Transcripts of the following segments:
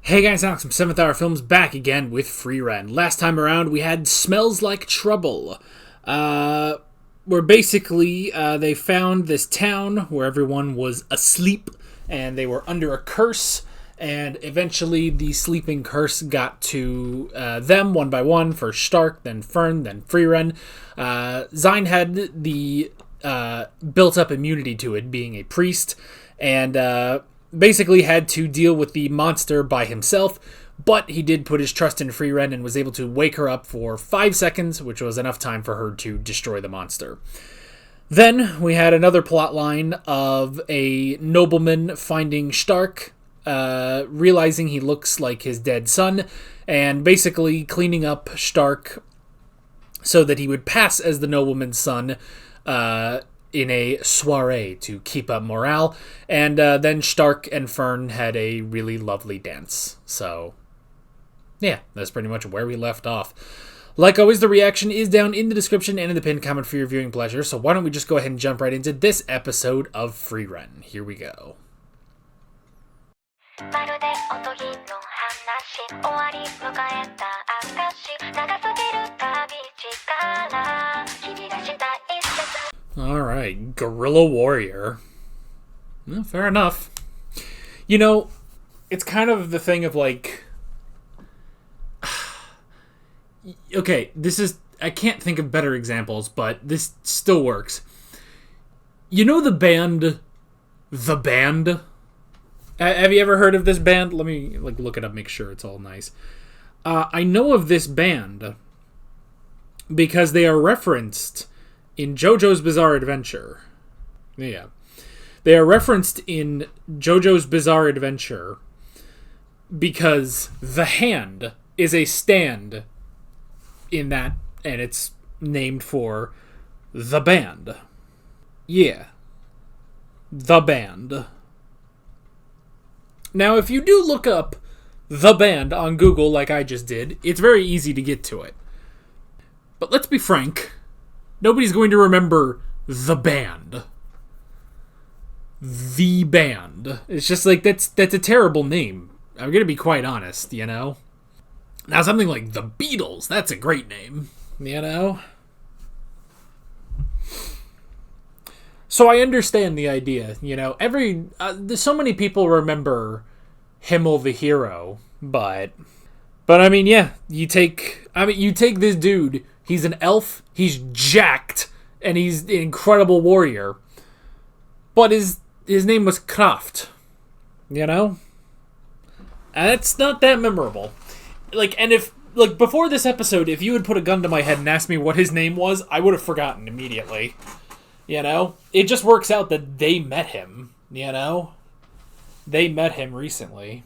Hey guys, Alex from 7th Hour Films back again with Frieren. Last time around we had Smells Like Trouble, where basically they found this town where everyone was asleep and they were under a curse, and eventually the sleeping curse got to them one by one. First Stark, then Fern, then Frieren. Zine had the built up immunity to it, being a priest, and basically had to deal with the monster by himself, but he did put his trust in Frieren and was able to wake her up for 5 seconds, which was enough time for her to destroy the monster. Then we had another plot line of a nobleman finding Stark, realizing he looks like his dead son, and basically cleaning up Stark so that he would pass as the nobleman's son, in a soiree to keep up morale, and then Stark and Fern had a really lovely dance. So, yeah, that's pretty much where we left off. Like always, the reaction is down in the description and in the pinned comment for your viewing pleasure, so why don't we just go ahead and jump right into this episode of Frieren. Here we go. Alright, Guerrilla Warrior. Well, fair enough. You know, it's kind of the thing of like... Okay, this is... I can't think of better examples, but this still works. You know the band... The Band? Have you ever heard of this band? Let me look it up, make sure it's all nice. I know of this band because they are referenced in JoJo's Bizarre Adventure. Yeah. They are referenced in JoJo's Bizarre Adventure because the hand is a stand in that, and it's named for the band. Yeah. The Band. Now, if you do look up the band on Google like I just did, it's very easy to get to it. But let's be frank, nobody's going to remember the band. The Band. It's just like, that's a terrible name. I'm going to be quite honest, you know? Now, something like the Beatles, that's a great name, you know? So I understand the idea, you know? So many people remember Himmel the Hero, but I mean, yeah, you take this dude. He's an elf, he's jacked, and he's an incredible warrior. But his name was Kraft, you know? And it's not that memorable. Before this episode, if you had put a gun to my head and asked me what his name was, I would have forgotten immediately. You know? It just works out that they met him, you know? They met him recently.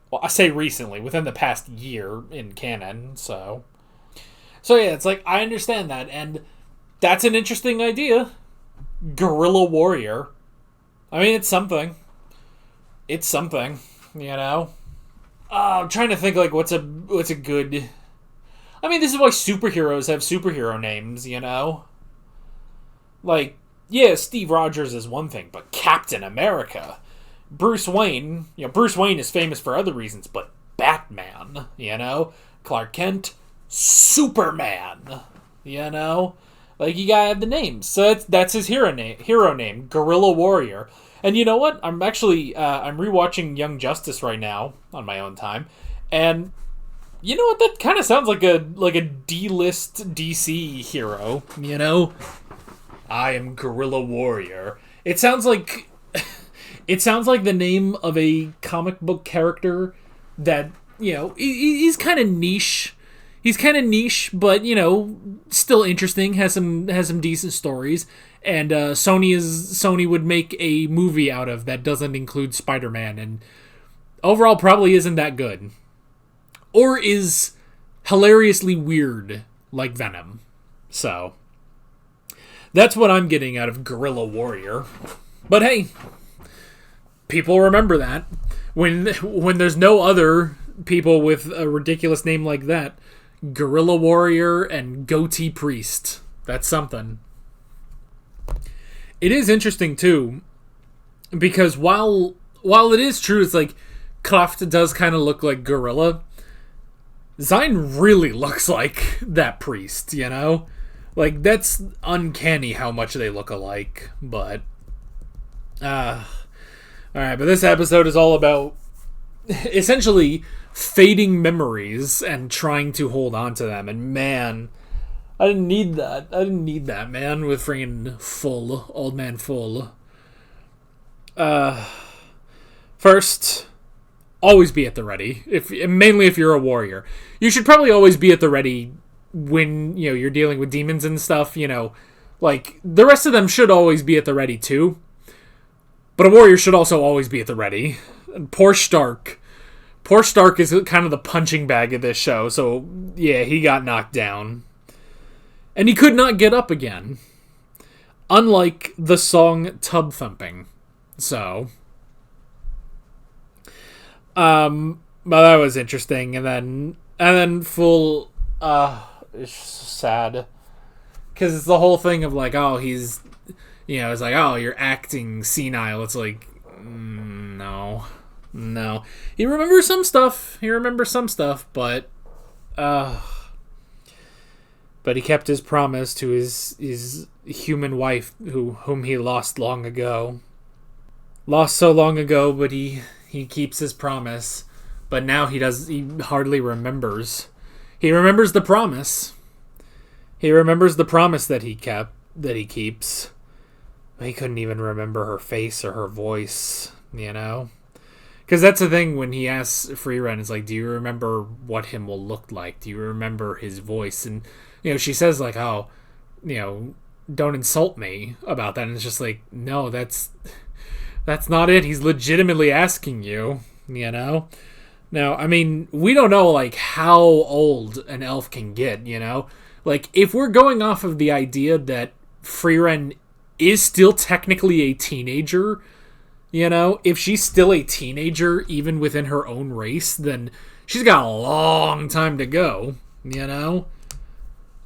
Well, I say recently, within the past year in canon, so yeah, it's like, I understand that, and that's an interesting idea. Guerrilla Warrior. I mean, it's something. It's something, you know? I'm trying to think, like, what's a good... I mean, this is why superheroes have superhero names, you know? Like, yeah, Steve Rogers is one thing, but Captain America. Bruce Wayne is famous for other reasons, but Batman, you know? Clark Kent, Superman, you know? Like, you gotta have the names. So that's his hero name, Guerrilla Warrior. And you know what? I'm actually, I'm rewatching Young Justice right now on my own time, and you know what? That kind of sounds like a D-list DC hero, you know? I am Guerrilla Warrior. It sounds like the name of a comic book character that, you know, he's kind of niche. He's kind of niche, but, you know, still interesting. Has some decent stories, and Sony would make a movie out of that doesn't include Spider-Man, and overall probably isn't that good, or is hilariously weird like Venom. So that's what I'm getting out of Guerrilla Warrior. But hey, people remember that when there's no other people with a ridiculous name like that. Guerrilla Warrior and Goatee Priest. That's something. It is interesting too, because while it is true, it's like Kraft does kind of look like Gorilla, Zine really looks like that priest, you know? Like, that's uncanny how much they look alike, but... Alright, but this episode is all about essentially fading memories and trying to hold on to them, and man... I didn't need that, man, with freaking Full, Old Man Full. First, always be at the ready. Mainly if you're a warrior. You should probably always be at the ready when, you're dealing with demons and stuff, Like, the rest of them should always be at the ready, too. But a warrior should also always be at the ready. And poor Stark. Poor Stark is kind of the punching bag of this show, so, yeah, he got knocked down. And he could not get up again. Unlike the song Tub Thumping. So. Well, that was interesting. And then Full, it's sad. Because it's the whole thing of like, oh, he's, it's like, oh, you're acting senile. It's like, no. He remembers some stuff, but he kept his promise to his human wife whom he lost long ago. Lost so long ago, but he keeps his promise. But now he hardly remembers. He remembers the promise. He remembers the promise that he keeps. But he couldn't even remember her face or her voice, Because that's the thing when he asks Frieren, it's like, do you remember what him will look like? Do you remember his voice? And, she says, like, oh, don't insult me about that. And it's just like, no, that's not it. He's legitimately asking you, Now, I mean, we don't know, like, how old an elf can get, Like, if we're going off of the idea that Frieren is still technically a teenager, if she's still a teenager, even within her own race, then she's got a long time to go,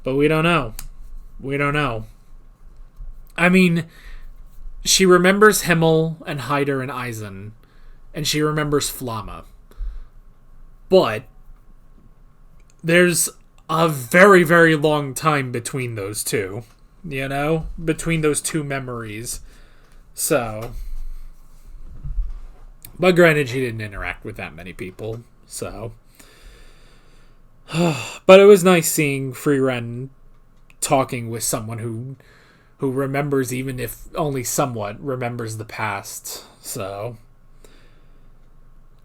But we don't know. I mean, she remembers Himmel and Hyder and Eisen, and she remembers Flamma. But there's a very, very long time between those two, Between those two memories. So... But granted, she didn't interact with that many people, so... But it was nice seeing Frieren talking with someone who remembers, even if only somewhat, remembers the past, so...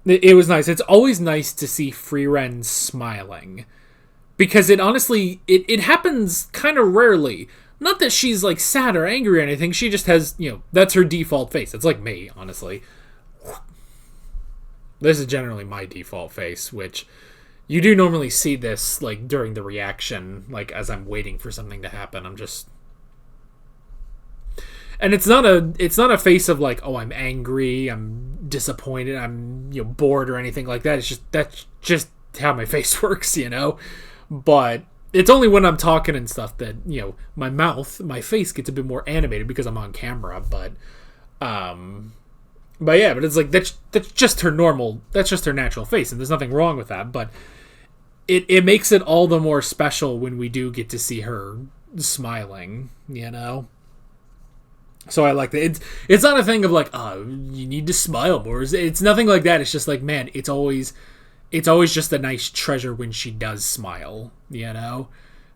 It was nice. It's always nice to see Frieren smiling. Because it honestly, it happens kind of rarely. Not that she's, like, sad or angry or anything, she just has, that's her default face. It's like me, honestly. This is generally my default face, which you do normally see this, like, during the reaction, like, as I'm waiting for something to happen. I'm just... And it's not a face of, like, oh, I'm angry, I'm disappointed, I'm, bored or anything like that. That's just how my face works, But it's only when I'm talking and stuff that, my face gets a bit more animated because I'm on camera, but yeah, but it's like, that's just her natural face, and there's nothing wrong with that, but it makes it all the more special when we do get to see her smiling, So I like that. It's not a thing of like, oh, you need to smile more. It's nothing like that. It's just like, man, it's always just a nice treasure when she does smile,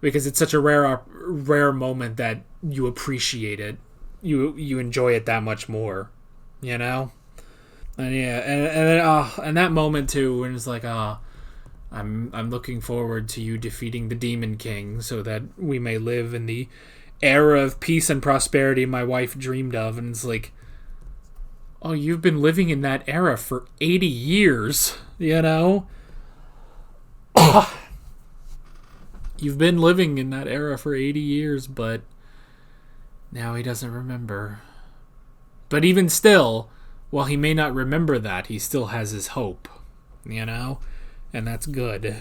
Because it's such a rare moment that you appreciate it. You enjoy it that much more. And yeah, and that moment too, when it's like, I'm looking forward to you defeating the Demon King, so that we may live in the era of peace and prosperity my wife dreamed of. And it's like, oh, you've been living in that era for 80 years, You've been living in that era for 80 years, but now he doesn't remember. But even still, while he may not remember that, he still has his hope, And that's good.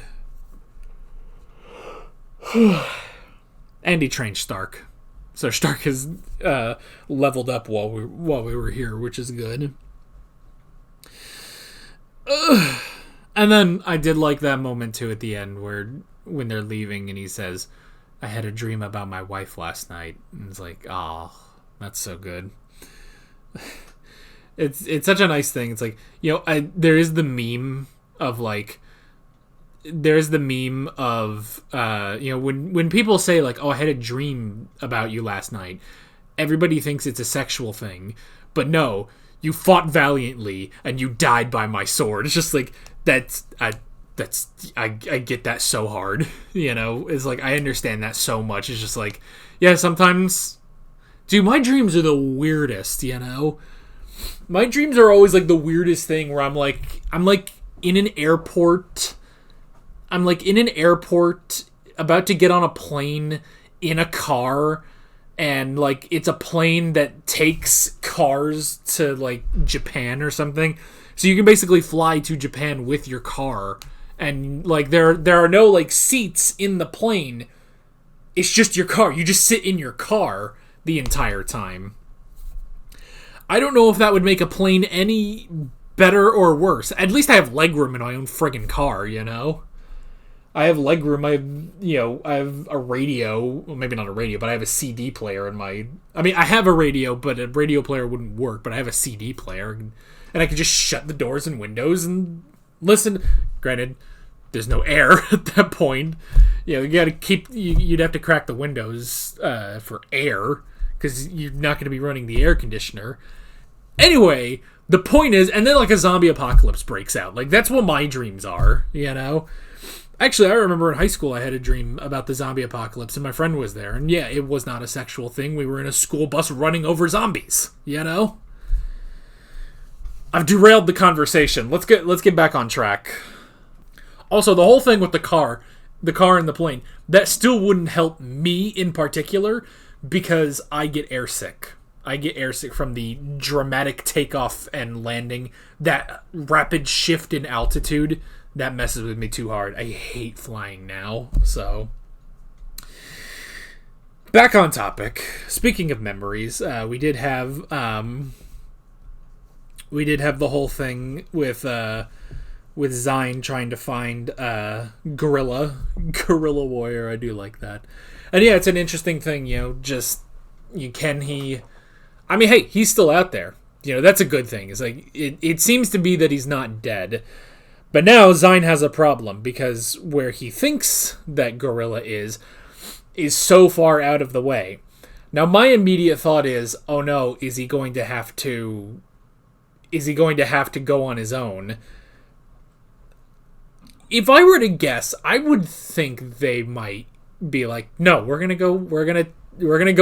And he trained Stark. So Stark has leveled up while we were here, which is good. And then I did like that moment too at the end where when they're leaving and he says, I had a dream about my wife last night. And it's like, oh, that's so good. It's such a nice thing. It's like, there is the meme of like, when people say like, oh, I had a dream about you last night, everybody thinks it's a sexual thing, but no, you fought valiantly and you died by my sword. It's just like, I get that so hard, it's like, I understand that so much. It's just like, yeah, sometimes, dude, my dreams are the weirdest, my dreams are always like the weirdest thing where I'm like in an airport. I'm like in an airport about to get on a plane in a car, and like it's a plane that takes cars to like Japan or something. So you can basically fly to Japan with your car, and like there are no like seats in the plane. It's just your car. You just sit in your car the entire time. I don't know if that would make a plane any better or worse. At least I have legroom in my own friggin' car, I have legroom. I have a radio. Well, maybe not a radio, but I have a CD player in my... I mean, I have a radio, but a radio player wouldn't work, but I have a CD player, and I could just shut the doors and windows and listen. Granted, there's no air at that point. You gotta keep... You'd have to crack the windows for air, because you're not going to be running the air conditioner. Anyway, the point is, and then like a zombie apocalypse breaks out. Like, that's what my dreams are, Actually, I remember in high school I had a dream about the zombie apocalypse, and my friend was there. And yeah, it was not a sexual thing. We were in a school bus running over zombies, I've derailed the conversation. Let's get back on track. Also, the whole thing with the car and the plane, that still wouldn't help me in particular, because I get airsick. I get airsick from the dramatic takeoff and landing, that rapid shift in altitude. That messes with me too hard. I hate flying now. So, back on topic. Speaking of memories, we did have the whole thing with Zine trying to find Gorilla Warrior. I do like that, and yeah, it's an interesting thing. I mean, hey, he's still out there. That's a good thing. It's like it seems to be that he's not dead. But now Zine has a problem, because where he thinks that Gorilla is so far out of the way. Now my immediate thought is, oh no, is he going to have to go on his own? If I were to guess, I would think they might be like, no, we're gonna go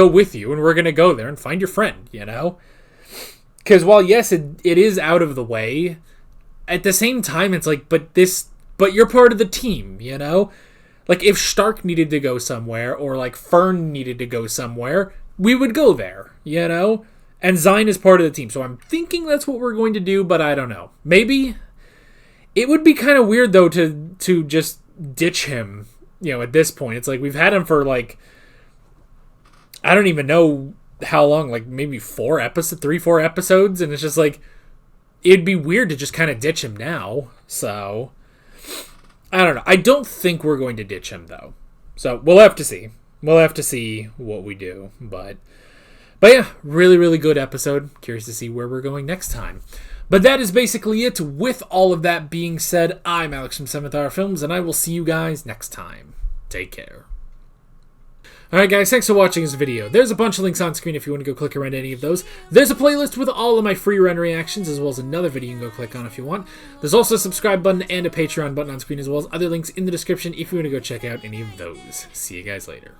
with you, and we're gonna go there and find your friend, Because while yes, it is out of the way, at the same time, it's like, but you're part of the team, Like, if Stark needed to go somewhere, or, like, Fern needed to go somewhere, we would go there, And Zine is part of the team, so I'm thinking that's what we're going to do, but I don't know. Maybe. It would be kind of weird, though, to just ditch him, at this point. It's like, we've had him for, like, I don't even know how long, like, maybe 4 episodes, and it's just like, it'd be weird to just kind of ditch him now. So, I don't know. I don't think we're going to ditch him, though. So, we'll have to see. We'll have to see what we do. But yeah, really, really good episode. Curious to see where we're going next time. But that is basically it. With all of that being said, I'm Alex from 7th Hour Films, and I will see you guys next time. Take care. Alright guys, thanks for watching this video. There's a bunch of links on screen if you want to go click around any of those. There's a playlist with all of my Frieren reactions, as well as another video you can go click on if you want. There's also a subscribe button and a Patreon button on screen, as well as other links in the description if you want to go check out any of those. See you guys later.